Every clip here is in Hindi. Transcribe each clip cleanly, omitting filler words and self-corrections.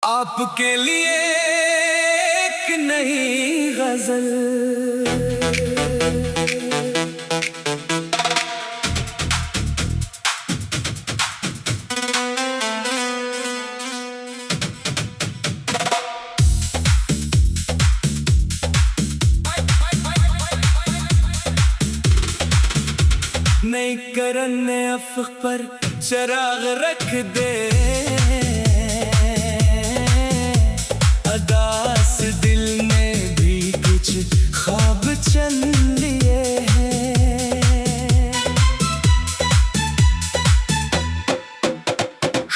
आपके लिए एक नई गजल। नई करन अफ़्क़ पर चराग रख दे, अदास दिल में भी कुछ ख्वाब चल लिए हैं।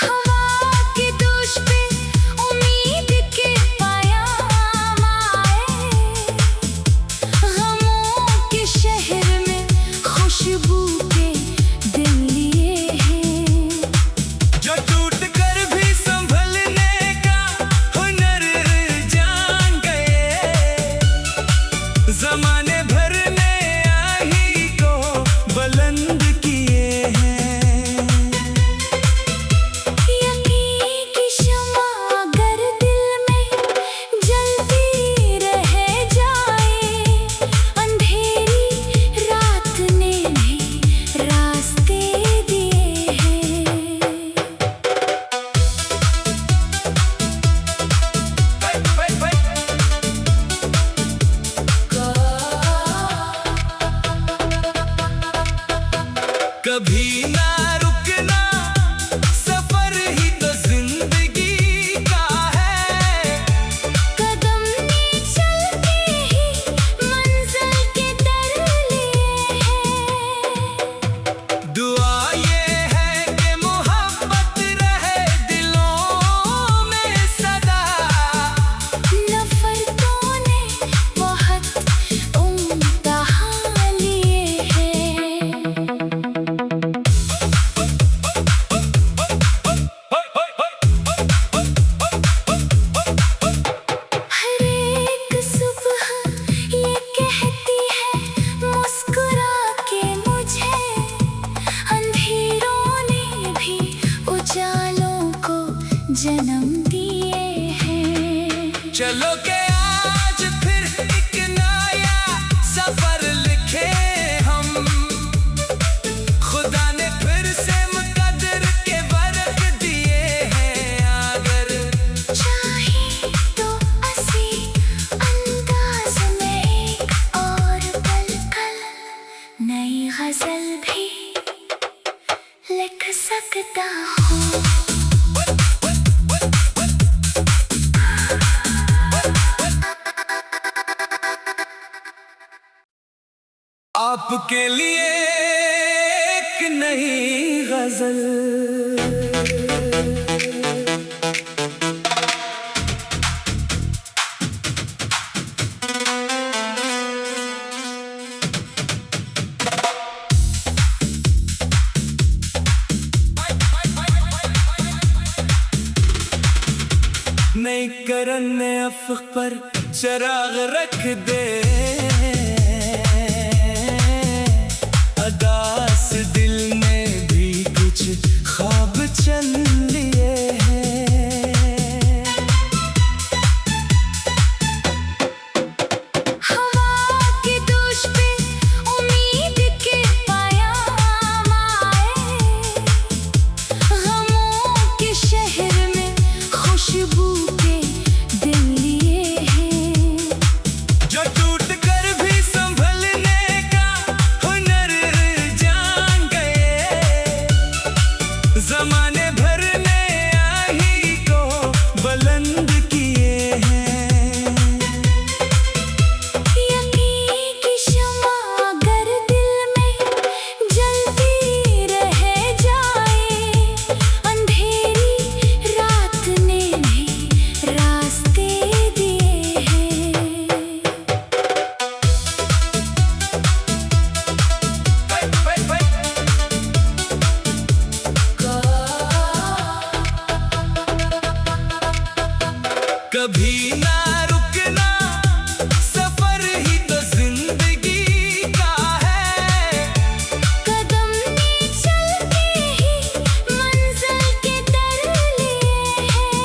हवा की दोष पे उम्मीद के पयाम आए, गमों के शहर में खुशबू के दिन लिए हैं। जो टूट कर भी संभलने का हुनर जान गए, ज़माने भर ने आही को बुलंद किए हैं। यकीन की शम्मा अगर दिल में जलती रह जाए, अंधेरी रात ने भी रास्ते दिए हैं। कभी ना रुकना, सफर ही तो जिंदगी का है। कदम ने चल के ही मंजिल के दर लिए हैं। दुआ ये है कि मोहब्बत रहे दिलों में सदा। नफ़रतों ने बहुत इम्तिहान लिए हैं। हर एक सुबह ये कहती है मुस्कुरा के मुझे, अंधेरों ने भी उजालों को जन्म दिए हैं। चलो के आज फिर एक नया सफर लिखे हम। खुदा ने फिर से मुकद्दर के बरक दिए हैं अगर। चाहे तो असी अंदाज में एक और कल नई गजल भी लिख सकता हूँ। आपके लिए एक नई गजल। नई करन अफ़्क़ पर चराग रख दे, अदास दिल में भी कुछ ख्वाब चल लिए हैं। हवा की दोष पे उम्मीद के पयाम आए, गमों के शहर में खुशबू के दिन लिए हैं। जो टूट कर भी संभलने का हुनर जान गए, ज़माने भर ने आही को बुलंद किए हैं। यकीन की शम्मा अगर दिल में जलती रह जाए, अंधेरी रात ने भी रास्ते दिए हैं। कभी ना रुकना, सफर ही तो जिंदगी का है। कदम ने चल के ही मंजिल के दर लिए हैं।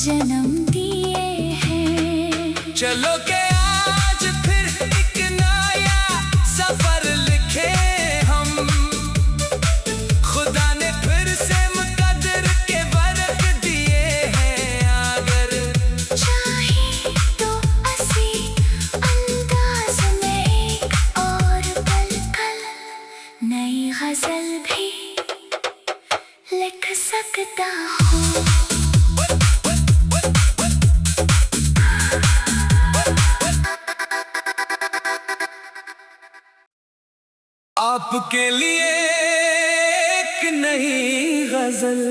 जन्म दिए हैं। चलो के आज फिर एक नया सफर लिखे हम, खुदा ने फिर से मुकद्दर के बरक दिए हैं। अगर चाहे तो असी अंदाज में एक और पल कल नई गजल भी लिख सकता हूँ। आपके लिए एक नई गजल।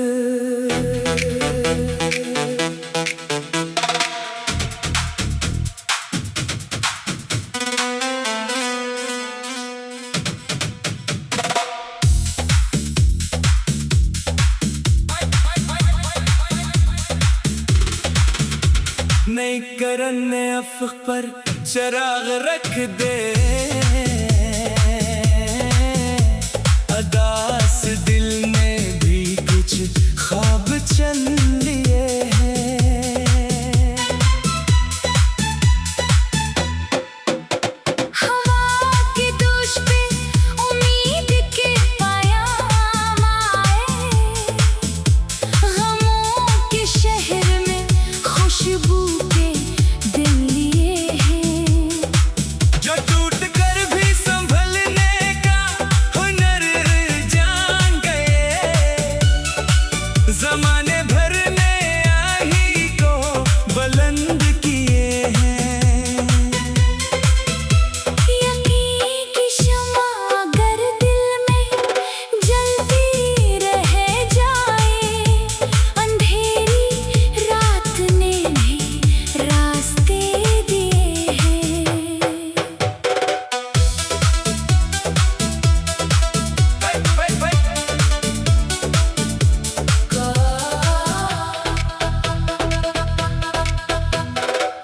नई करन ने अफ़्क़ पर चराग रख दे, अदास दिल में भी कुछ ख्वाब चल लिए हैं। हवा की दोष पे उम्मीद के पयाम आए, गमों के शहर में खुशबू के दिन लिए हैं। जो टूट कर भी संभलने का हुनर जान गए, ज़माने भर ने आही को बुलंद किए हैं। यकीन की शम्मा अगर दिल में जलती रह जाए, अंधेरी रात ने भी रास्ते दिए हैं।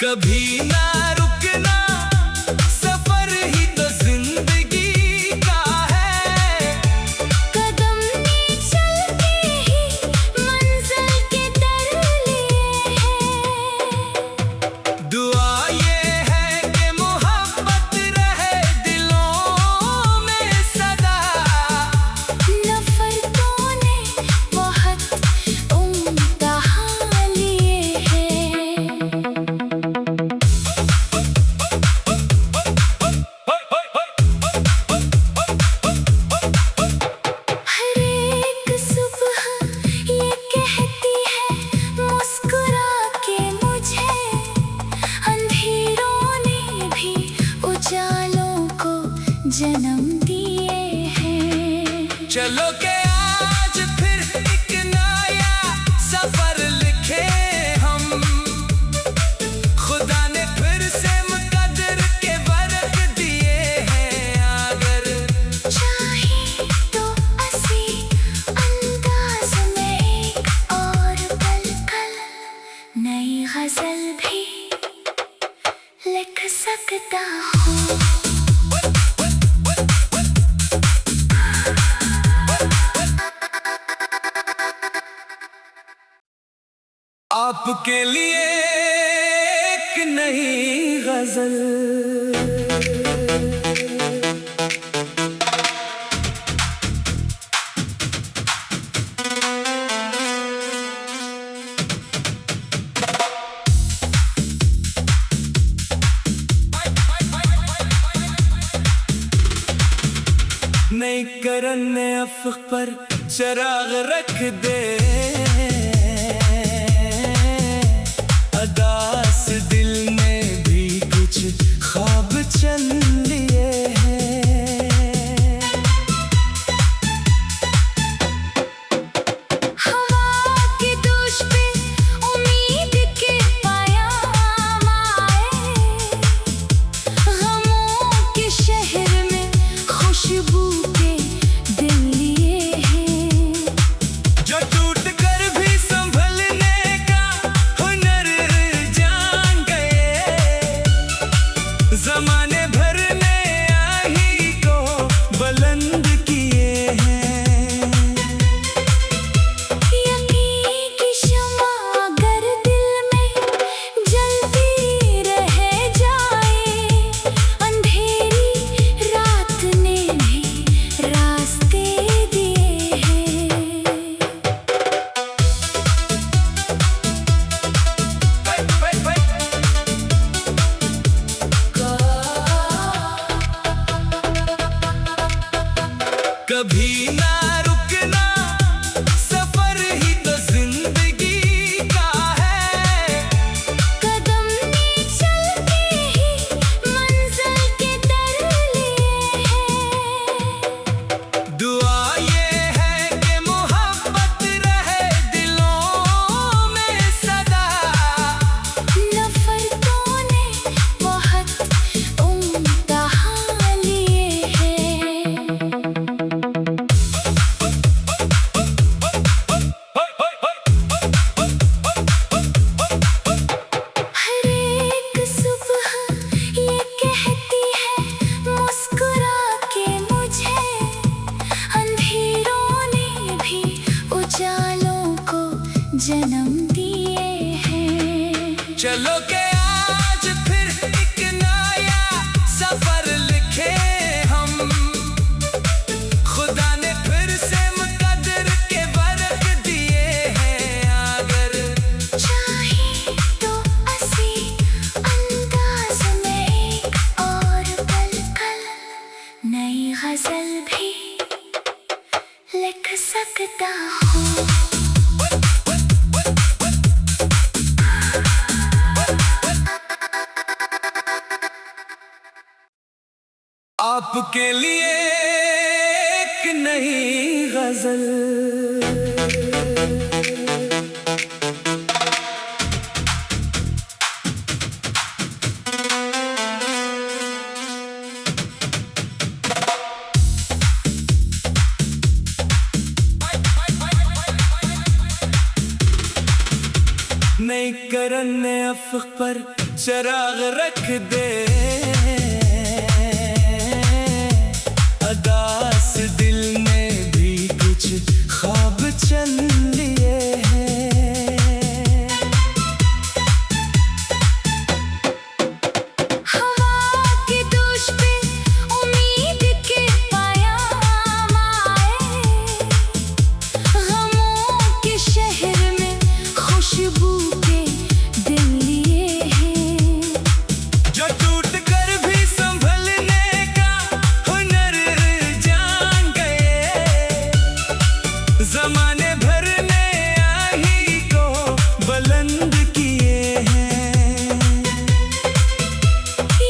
कभी ना रुकना, सफर ही तो जिंदगी का है। कदम ने चल के ही मंजिल के दर लिए हैं। दुआ ये है कि मोहब्बत रहे दिलों में सदा। नफरतों ने बहुत इम्तिहान लिए हैं। हर एक सुबह ये कहती है मुस्कुरा के मुझे, अंधेरों ने भी उजालों को जन्म दिए हैं। चलो के आज फिर एक नया सफर लिखे हम, खुदा ने फिर से मुकद्दर के बरक दिए हैं। अगर चाहे तो असी अंदाज में एक और पल कल नई गजल भी लिख सकता हूँ। आपके लिए एक नई गजल। नई करन ने अफ़्क़ पर चराग रख दे, अदास दिल में भी कुछ ख्वाब चल लिए हैं। हवा की दोष पे उम्मीद के पयाम आए, गमों के शहर में खुशबू के दिन लिए हैं। जो टूट कर भी संभलने का हुनर जान गए, ज़माने भर ने कभी ना रुकना, सफर ही तो जिंदगी का है। कदम ने चल के ही मंजिल के दर लिए हैं। दुआ ये है कि मोहब्बत रहे दिलों में सदा। नफरतों ने बहुत इम्तिहान लिए हैं। हर एक सुबह ये कहती है मुस्कुरा के मुझे, अंधेरों ने भी उजालों को जन्म दिए हैं। चलो के आज फिर एक नया सफर लिखे हम। खुदा ने फिर से मुकद्दर के बरक दिए हैं अगर। चाहे तो असी अंदाज में एक और पल-कल नई गजल भी लिख सकता हूँ। आपके लिए एक नई गजल। नई करन ने अफ़्क़ पर चराग रख दे। अदास दिल ने भी कुछ ख्वाब चल लिए हैं। हवा की दोष पे उम्मीद के पयाम आए। गमों के शहर में खुशबू के दिन लिए हैं। जो टूट कर भी संभलने का हुनर जान गए। ज़माने भर ने आही को बुलंद किए हैं।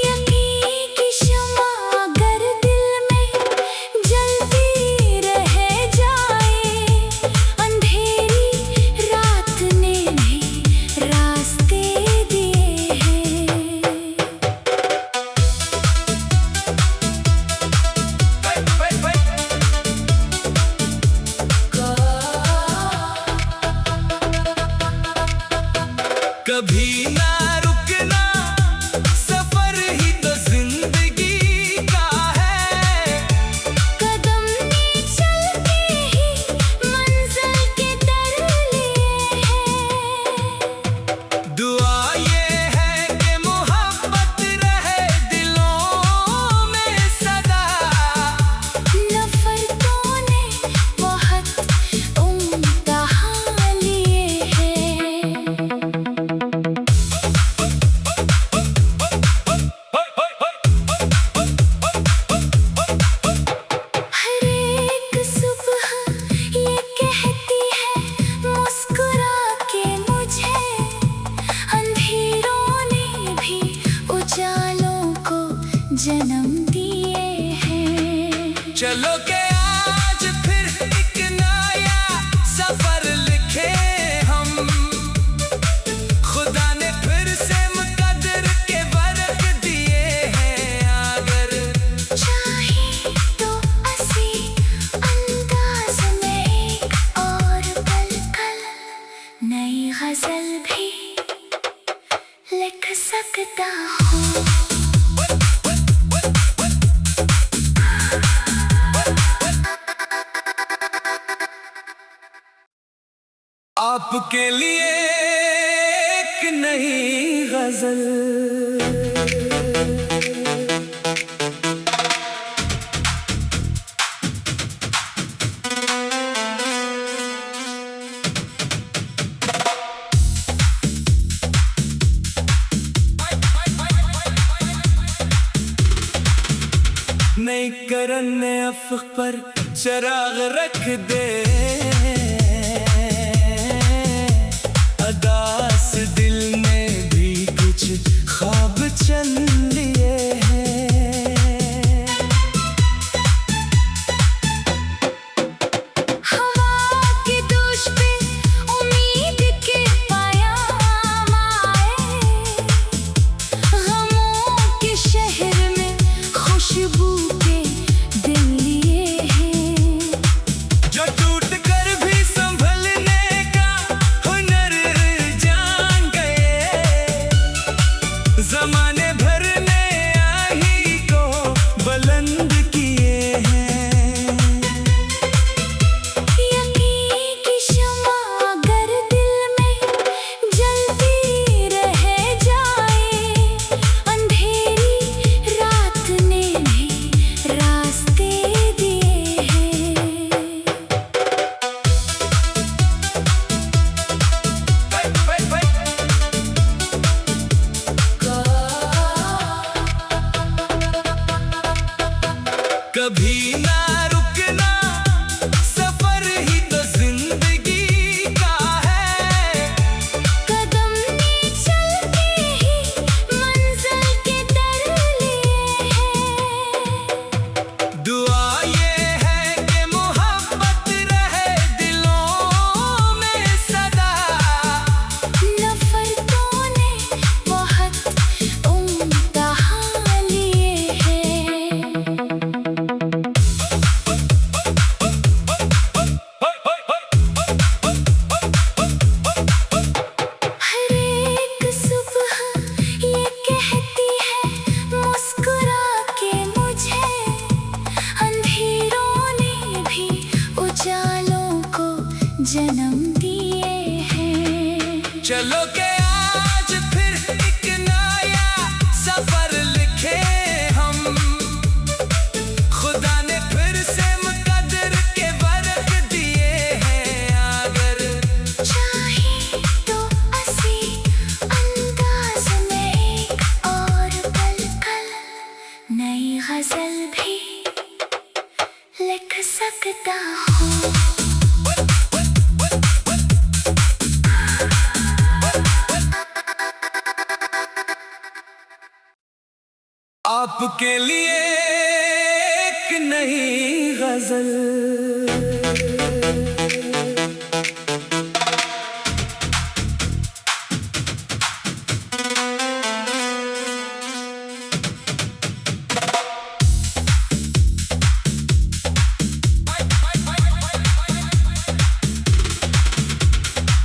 यकीन की शम्मा अगर दिल में जलती रह जाए, अंधेरी रात ने भी रास्ते दिए हैं। कभी ना रुकना, सफर ही तो जिंदगी का है। कदम ने चल के ही मंजिल के दर लिए हैं। दुआ ये है कि मोहब्बत रहे दिलों में सदा। नफरतों ने बहुत इम्तिहान लिए हैं। हर एक सुबह ये कहती है मुस्कुरा के मुझे, अंधेरों ने भी उजालों को जन्म दिए हैं। चलो के आज फिर एक नया सफर लिखे हम। खुदा ने फिर से मुकद्दर के बरक दिए हैं अगर। चाहे तो असी अंदाज में एक और पल-कल नई गजल भी लिख सकता हूँ। आपके लिए एक नई गजल। नई करन ने अफ़्क़ पर चिराग रख दे, अदास दिल में भी कुछ ख्वाब चल लिए हैं। हवा के दोष पे उम्मीद के पयाम आए, गमों के शहर में खुशबू के दिन लिए हैं। जो टूट कर भी संभलने का हुनर जान गए, जमाने भर ने आही को बुलंद किए हैं। यकीन की शम्मा अगर दिल में जलती रह जाए, अंधेरी रात ने भी रास्ते दिए हैं। कभी ना रुकना, सफर ही तो जिंदगी का है। कदम ने चल के ही मंजिल के दर लिए हैं। दुआ ये है कि मोहब्बत रहे दिलों में सदा। नफरतों ने बहुत इम्तिहान लिए हैं। हर एक सुबह ये कहती है मुस्कुरा के मुझे, अंधेरों ने भी उजालों को जन्म दिए हैं। चलो के आज फिर एक नया सफर लिखे हम। खुदा ने फिर से मुकद्दर के बरक दिए हैं अगर। चाहे तो असी अंदाज में एक और कल नई गजल भी लिख सकता हूँ। आपके लिए एक नई गजल।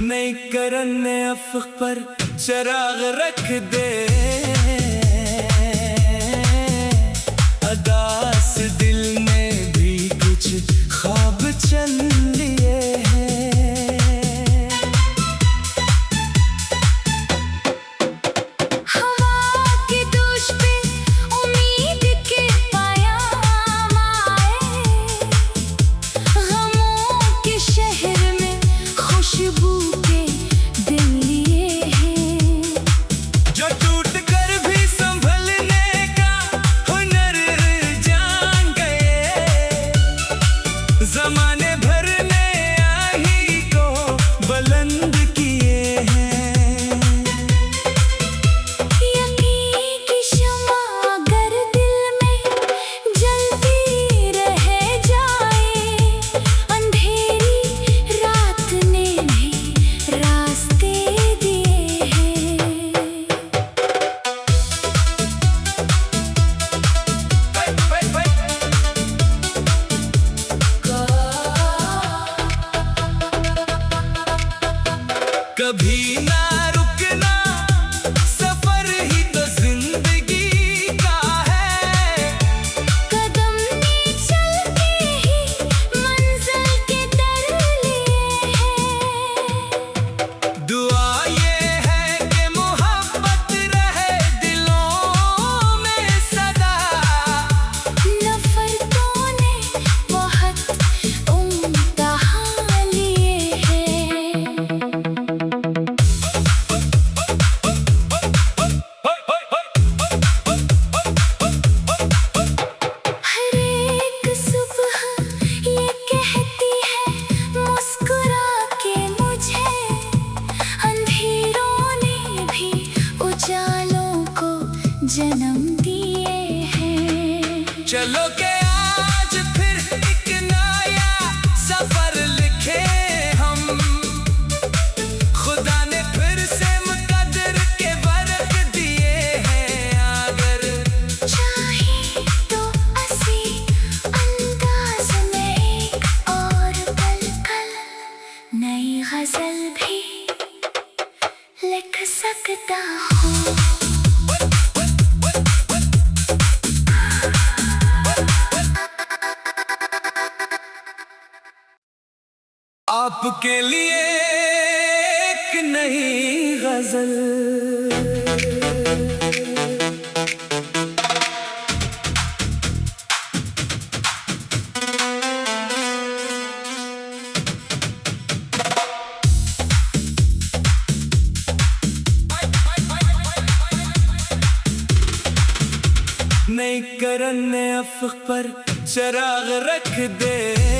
नई करन ने अफ़्क़ पर चिराग रख दे, अदास दिल में भी कुछ ख्वाब चल लिए हैं। हवा के दोष पे उम्मीद के पयाम आए, गमों के शहर में खुशबू के दिन लिए हैं। जो टूट कर भी संभलने का हुनर जान गए, जमाने भर ने आही को बुलंद किए हैं। यकीन की शम्मा अगर दिल में जलती रह जाए, अंधेरी रात ने भी रास्ते दिए हैं। कभी ना रुकना, सफर ही तो जिंदगी का है। कदम ने चल के ही मंजिल के दर लिए हैं। दुआ ये है कि मोहब्बत रहे दिलों में सदा। नफरतों ने बहुत इम्तिहान लिए हैं। चलो के आज फिर एक नया सफर लिखे हम। खुदा ने फिर से मुकद्दर के बरक दिए हैं अगर चाहे तो असी अंदाज में एक और पल नई गजल भी लिख सकता हूँ। आपके लिए एक नई गजल। नई करन ने अफ़्क़ पर चराग रख दे।